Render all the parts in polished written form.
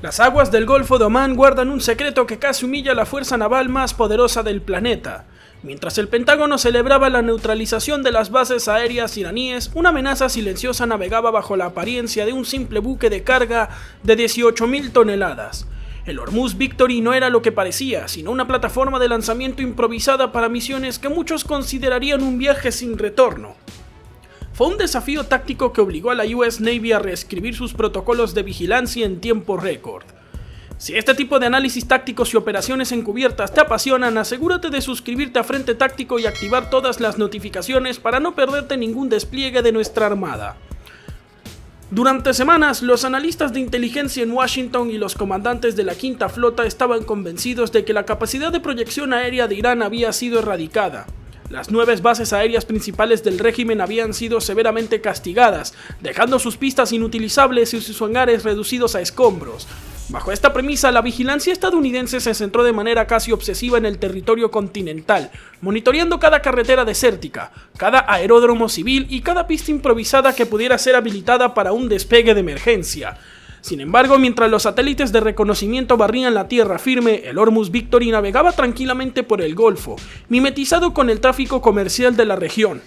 Las aguas del Golfo de Omán guardan un secreto que casi humilla a la fuerza naval más poderosa del planeta. Mientras el Pentágono celebraba la neutralización de las bases aéreas iraníes, una amenaza silenciosa navegaba bajo la apariencia de un simple buque de carga de 18.000 toneladas. El Hormuz Victory no era lo que parecía, sino una plataforma de lanzamiento improvisada para misiones que muchos considerarían un viaje sin retorno. Fue un desafío táctico que obligó a la US Navy a reescribir sus protocolos de vigilancia en tiempo récord. Si este tipo de análisis tácticos y operaciones encubiertas te apasionan, asegúrate de suscribirte a Frente Táctico y activar todas las notificaciones para no perderte ningún despliegue de nuestra armada. Durante semanas, los analistas de inteligencia en Washington y los comandantes de la Quinta Flota estaban convencidos de que la capacidad de proyección aérea de Irán había sido erradicada. Las 9 bases aéreas principales del régimen habían sido severamente castigadas, dejando sus pistas inutilizables y sus hangares reducidos a escombros. Bajo esta premisa, la vigilancia estadounidense se centró de manera casi obsesiva en el territorio continental, monitoreando cada carretera desértica, cada aeródromo civil y cada pista improvisada que pudiera ser habilitada para un despegue de emergencia. Sin embargo, mientras los satélites de reconocimiento barrían la tierra firme, el Hormuz Victory navegaba tranquilamente por el Golfo, mimetizado con el tráfico comercial de la región.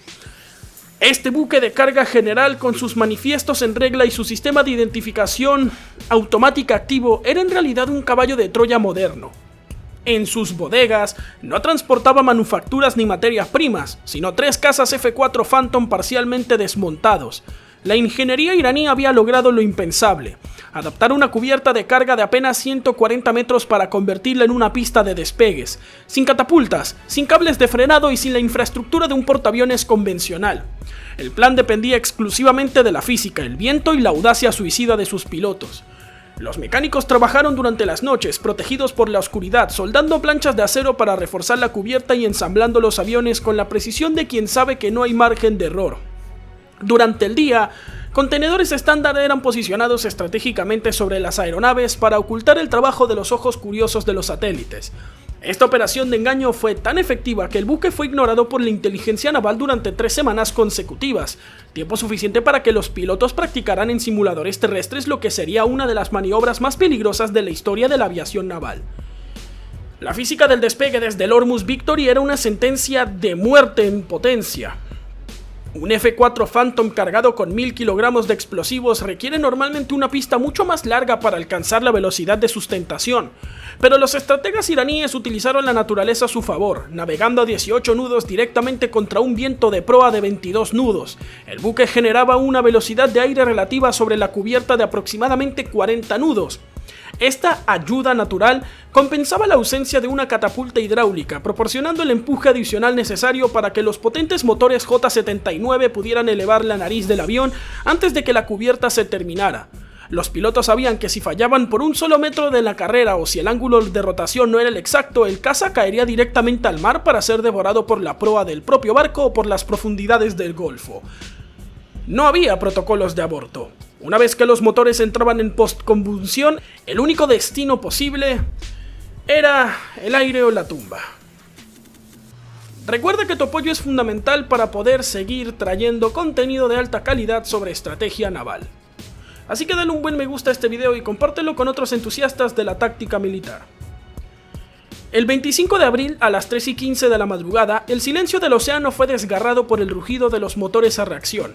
Este buque de carga general, con sus manifiestos en regla y su sistema de identificación automática activo, era en realidad un caballo de Troya moderno. En sus bodegas no transportaba manufacturas ni materias primas, sino 3 cazas F-4 Phantom parcialmente desmontados. La ingeniería iraní había logrado lo impensable: adaptar una cubierta de carga de apenas 140 metros para convertirla en una pista de despegues, sin catapultas, sin cables de frenado y sin la infraestructura de un portaaviones convencional. El plan dependía exclusivamente de la física, el viento y la audacia suicida de sus pilotos. Los mecánicos trabajaron durante las noches, protegidos por la oscuridad, soldando planchas de acero para reforzar la cubierta y ensamblando los aviones con la precisión de quien sabe que no hay margen de error. Durante el día, contenedores estándar eran posicionados estratégicamente sobre las aeronaves para ocultar el trabajo de los ojos curiosos de los satélites. Esta operación de engaño fue tan efectiva que el buque fue ignorado por la inteligencia naval durante 3 semanas consecutivas, tiempo suficiente para que los pilotos practicaran en simuladores terrestres lo que sería una de las maniobras más peligrosas de la historia de la aviación naval. La física del despegue desde el Hormuz Victory era una sentencia de muerte en potencia. Un F-4 Phantom cargado con 1000 kilogramos de explosivos requiere normalmente una pista mucho más larga para alcanzar la velocidad de sustentación, pero los estrategas iraníes utilizaron la naturaleza a su favor, navegando a 18 nudos directamente contra un viento de proa de 22 nudos. El buque generaba una velocidad de aire relativa sobre la cubierta de aproximadamente 40 nudos. Esta ayuda natural compensaba la ausencia de una catapulta hidráulica, proporcionando el empuje adicional necesario para que los potentes motores J-79 pudieran elevar la nariz del avión antes de que la cubierta se terminara. Los pilotos sabían que si fallaban por un solo metro de la carrera o si el ángulo de rotación no era el exacto, el caza caería directamente al mar para ser devorado por la proa del propio barco o por las profundidades del Golfo. No había protocolos de aborto. Una vez que los motores entraban en postcombustión, el único destino posible era el aire o la tumba. Recuerda que tu apoyo es fundamental para poder seguir trayendo contenido de alta calidad sobre estrategia naval. Así que dale un buen me gusta a este video y compártelo con otros entusiastas de la táctica militar. El 25 de abril a las 3:15 de la madrugada, el silencio del océano fue desgarrado por el rugido de los motores a reacción.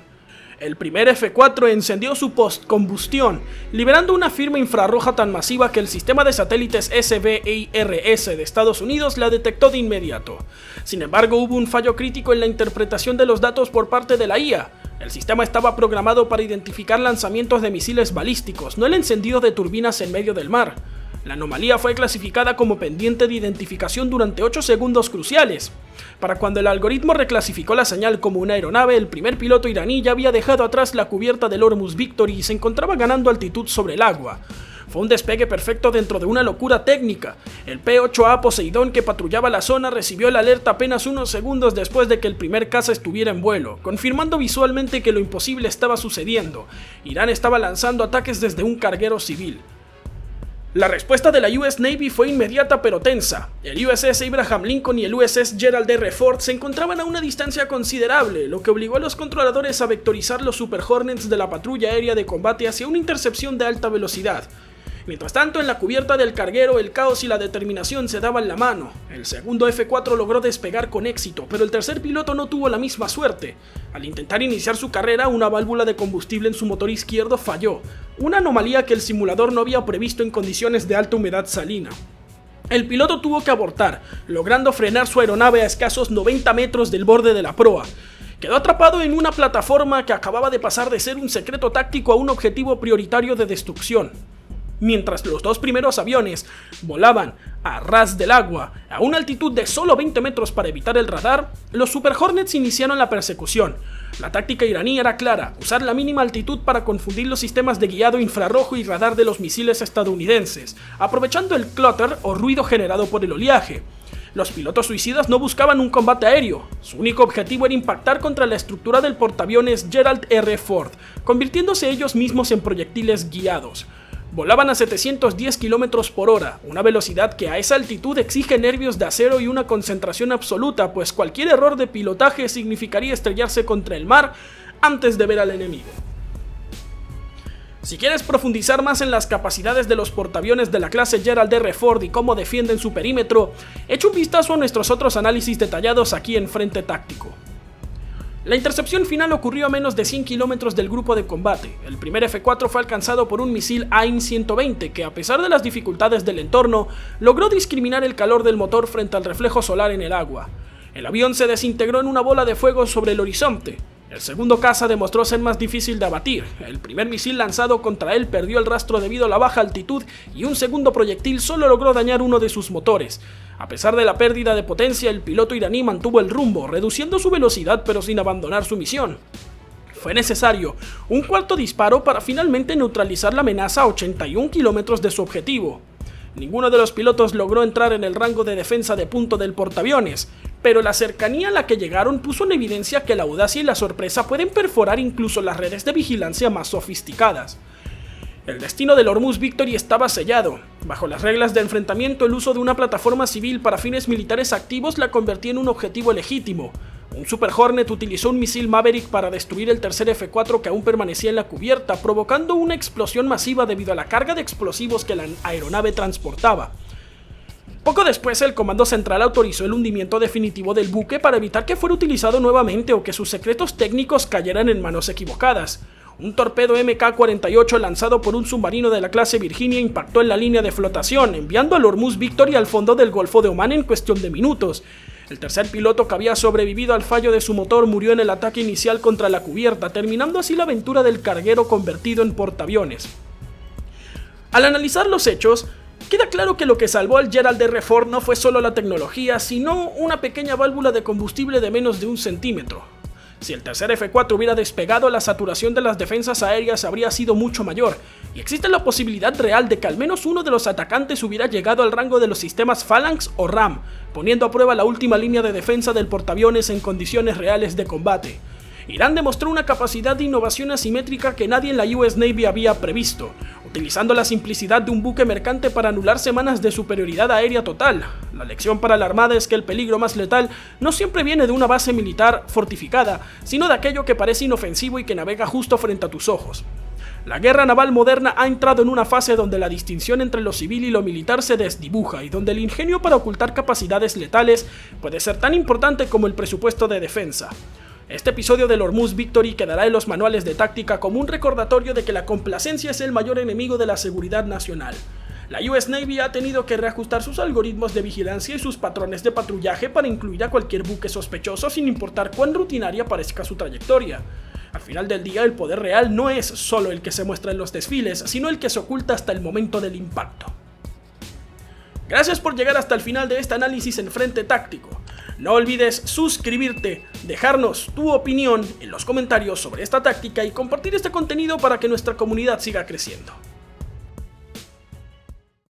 El primer F-4 encendió su postcombustión, liberando una firma infrarroja tan masiva que el sistema de satélites SBIRS de Estados Unidos la detectó de inmediato. Sin embargo, hubo un fallo crítico en la interpretación de los datos por parte de la IA. El sistema estaba programado para identificar lanzamientos de misiles balísticos, no el encendido de turbinas en medio del mar. La anomalía fue clasificada como pendiente de identificación durante 8 segundos cruciales. Para cuando el algoritmo reclasificó la señal como una aeronave, el primer piloto iraní ya había dejado atrás la cubierta del Hormuz Victory y se encontraba ganando altitud sobre el agua. Fue un despegue perfecto dentro de una locura técnica. El P-8A Poseidón, que patrullaba la zona, recibió la alerta apenas unos segundos después de que el primer caza estuviera en vuelo, confirmando visualmente que lo imposible estaba sucediendo. Irán estaba lanzando ataques desde un carguero civil. La respuesta de la US Navy fue inmediata pero tensa. El USS Abraham Lincoln y el USS Gerald R. Ford se encontraban a una distancia considerable, lo que obligó a los controladores a vectorizar los Super Hornets de la patrulla aérea de combate hacia una intercepción de alta velocidad. Mientras tanto, en la cubierta del carguero, el caos y la determinación se daban la mano. El segundo F4 logró despegar con éxito, pero el tercer piloto no tuvo la misma suerte. Al intentar iniciar su carrera, una válvula de combustible en su motor izquierdo falló, una anomalía que el simulador no había previsto en condiciones de alta humedad salina. El piloto tuvo que abortar, logrando frenar su aeronave a escasos 90 metros del borde de la proa. Quedó atrapado en una plataforma que acababa de pasar de ser un secreto táctico a un objetivo prioritario de destrucción. Mientras los dos primeros aviones volaban a ras del agua a una altitud de solo 20 metros para evitar el radar, los Super Hornets iniciaron la persecución. La táctica iraní era clara: usar la mínima altitud para confundir los sistemas de guiado infrarrojo y radar de los misiles estadounidenses, aprovechando el clutter o ruido generado por el oleaje. Los pilotos suicidas no buscaban un combate aéreo, su único objetivo era impactar contra la estructura del portaaviones Gerald R. Ford, convirtiéndose ellos mismos en proyectiles guiados. Volaban a 710 km por hora, una velocidad que a esa altitud exige nervios de acero y una concentración absoluta, pues cualquier error de pilotaje significaría estrellarse contra el mar antes de ver al enemigo. Si quieres profundizar más en las capacidades de los portaaviones de la clase Gerald R. Ford y cómo defienden su perímetro, echa un vistazo a nuestros otros análisis detallados aquí en Frente Táctico. La intercepción final ocurrió a menos de 100 kilómetros del grupo de combate. El primer F4 fue alcanzado por un misil AIM-120 que, a pesar de las dificultades del entorno, logró discriminar el calor del motor frente al reflejo solar en el agua. El avión se desintegró en una bola de fuego sobre el horizonte. El segundo caza demostró ser más difícil de abatir. El primer misil lanzado contra él perdió el rastro debido a la baja altitud y un segundo proyectil solo logró dañar uno de sus motores. A pesar de la pérdida de potencia, el piloto iraní mantuvo el rumbo, reduciendo su velocidad pero sin abandonar su misión. Fue necesario un cuarto disparo para finalmente neutralizar la amenaza a 81 kilómetros de su objetivo. Ninguno de los pilotos logró entrar en el rango de defensa de punto del portaaviones, pero la cercanía a la que llegaron puso en evidencia que la audacia y la sorpresa pueden perforar incluso las redes de vigilancia más sofisticadas. El destino del Hormuz Victory estaba sellado. Bajo las reglas de enfrentamiento, el uso de una plataforma civil para fines militares activos la convertía en un objetivo legítimo. Un Super Hornet utilizó un misil Maverick para destruir el tercer F4 que aún permanecía en la cubierta, provocando una explosión masiva debido a la carga de explosivos que la aeronave transportaba. Poco después, el Comando Central autorizó el hundimiento definitivo del buque para evitar que fuera utilizado nuevamente o que sus secretos técnicos cayeran en manos equivocadas. Un torpedo Mk-48 lanzado por un submarino de la clase Virginia impactó en la línea de flotación, enviando al Hormuz Victory al fondo del Golfo de Omán en cuestión de minutos. El tercer piloto que había sobrevivido al fallo de su motor murió en el ataque inicial contra la cubierta, terminando así la aventura del carguero convertido en portaaviones. Al analizar los hechos, queda claro que lo que salvó al Gerald R. Ford no fue solo la tecnología, sino una pequeña válvula de combustible de menos de 1 centímetro. Si el tercer F4 hubiera despegado, la saturación de las defensas aéreas habría sido mucho mayor, y existe la posibilidad real de que al menos uno de los atacantes hubiera llegado al rango de los sistemas Phalanx o RAM, poniendo a prueba la última línea de defensa del portaaviones en condiciones reales de combate. Irán demostró una capacidad de innovación asimétrica que nadie en la US Navy había previsto, utilizando la simplicidad de un buque mercante para anular semanas de superioridad aérea total. La lección para la Armada es que el peligro más letal no siempre viene de una base militar fortificada, sino de aquello que parece inofensivo y que navega justo frente a tus ojos. La guerra naval moderna ha entrado en una fase donde la distinción entre lo civil y lo militar se desdibuja y donde el ingenio para ocultar capacidades letales puede ser tan importante como el presupuesto de defensa. Este episodio del Hormuz Victory quedará en los manuales de táctica como un recordatorio de que la complacencia es el mayor enemigo de la seguridad nacional. La US Navy ha tenido que reajustar sus algoritmos de vigilancia y sus patrones de patrullaje para incluir a cualquier buque sospechoso sin importar cuán rutinaria parezca su trayectoria. Al final del día, el poder real no es solo el que se muestra en los desfiles, sino el que se oculta hasta el momento del impacto. Gracias por llegar hasta el final de este análisis en Frente Táctico. No olvides suscribirte, dejarnos tu opinión en los comentarios sobre esta táctica y compartir este contenido para que nuestra comunidad siga creciendo.